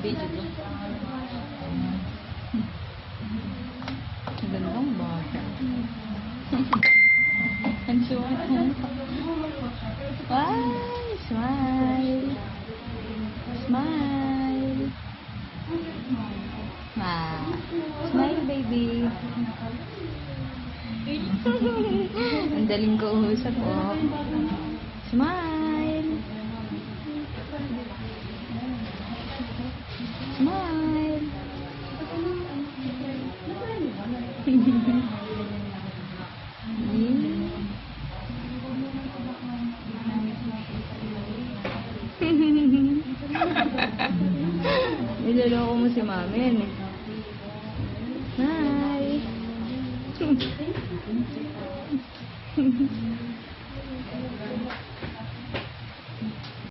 Video to. Ang gandang bata. Ang cute. Ay, smile. Smile. Smile, baby. Ang daling kausap, oh. Smile. Smile. Niloloko mo si Mami, eh. Hi.